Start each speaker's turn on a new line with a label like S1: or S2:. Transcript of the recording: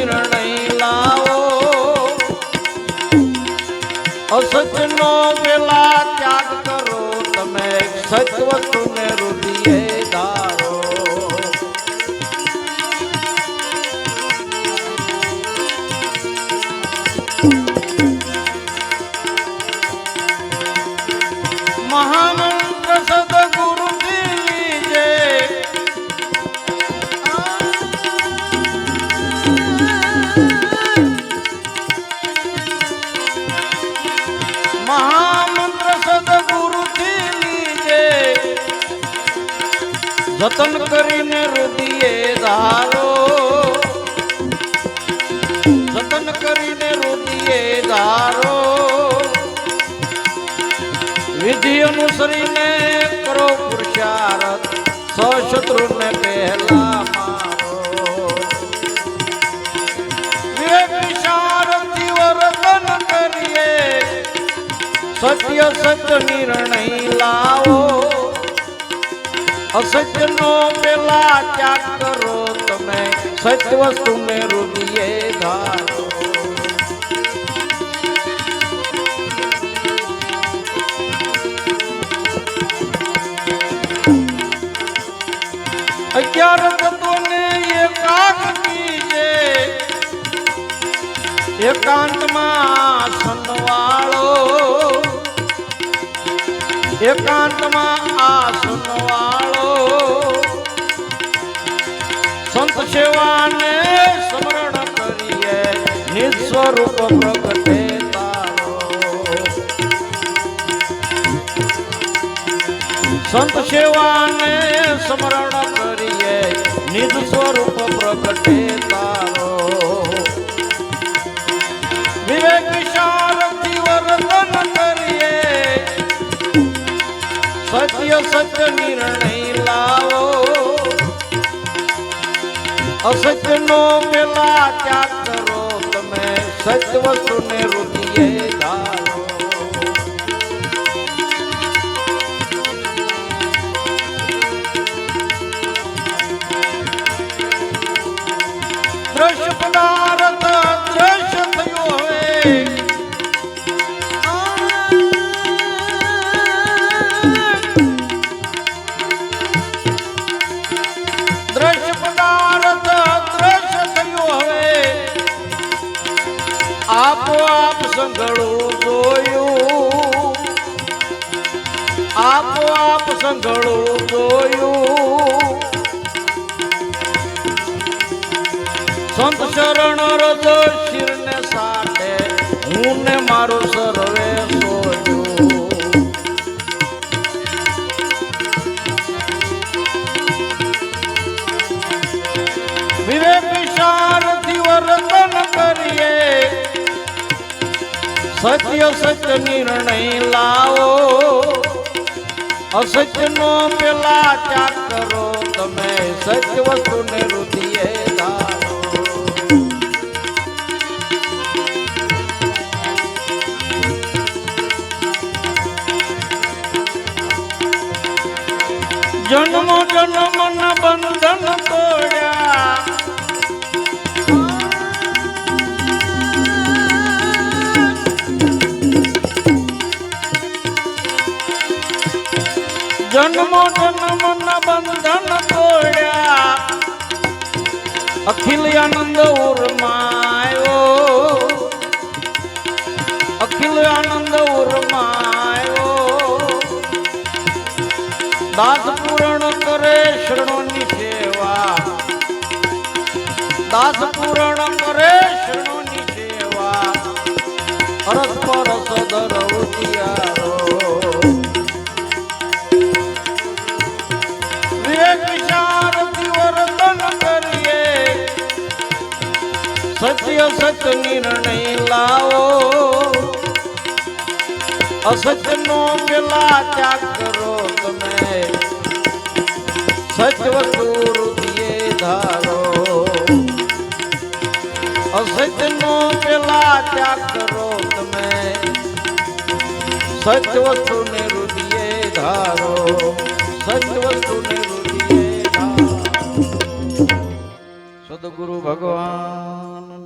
S1: નિર્ણય લાવો અસત્યનો પેલા ત્યાગ કરો તમે સત્ય વસ્તુને હૃદયે ધારો મહામંત્ર સદગુરુ લીજે મહામંત્ર સદગુરુ લીજે જતન કરીને હૃદયે ધારો જતન કરીને હૃદયે ધારો વિધિ અનુસરીને કરો પુરુષાર્થ સશત્રુને પહેલા મારો વિવેક વિશારદથી વર્તન કરીએ સત્ય સત્ય નિર્ણય લાવો અસત્યનો પેલા ત્યાગ કરો તમે સત્ય વસ્તુને હૃદયે ધારો અગિયાર તત્વોને એકાંત કીજે એકાંતમાં આસનવાળો એકાંતમાં આસનવાળો સંત સેવાને સ્મરણ કરીએ નિજ સ્વરૂપ પ્રગટે તારો સંત સેવાને સ્મરણ કરીએ નિજ સ્વરૂપ પ્રગટે તારો વિવેક વિશારદથી વર્તન કરીએ સત્ય સત્ય નિર્ણય લાવો અસત્યનો પેલા ત્યાગ કરો તમે સત્ય વસ્તુને હૃદયે ધારો દ્રશ્ય પદાર્થ દ્રશ્ય થયો હવે દ્રશ્ય પદાર્થ દ્રશ્ય થયો હવે આપોઆપ સંઘળું જોયું આપોઆપ સંઘળું જોયું સંત શરણ રજ શિરને સાથે હું ને મારું સર્વે સોયું વિવેક વિશારદથી વર્તન કરીએ સત્ય સત્ય નિર્ણય લાવો અસત્યનો પેલા ત્યાગ કરો તમે સત્ય વસ્તુને હૃદયે ધારો જન્મો જન્મના બંધન તોડ્યા જન્મો જન્મના બંધન તોડ્યા અખિલ આનંદ ઉર્માયો અખિલ આનંદ ઉર્માયો દાસ પૂરણ કરે શરણોની સેવા દાસ પૂરણ કરે શરણોની સેવા અરસ પરસ ધરવ દિયારો વિવેક વિચારથી વર્તન કરીએ સત્ય સત્ય નિર્ણય લાવો અસત્યનો પેલા ત્યાગ કરો તમે સત્ય વસ્તુ હૃદયે ધારો અસત્યનો પેલા ત્યાગ કરો તમે સત્ય વસ્તુને હૃદયે ધારો સત્ય વસ્તુને હૃદયે ધારો સદગુરુ ભગવાન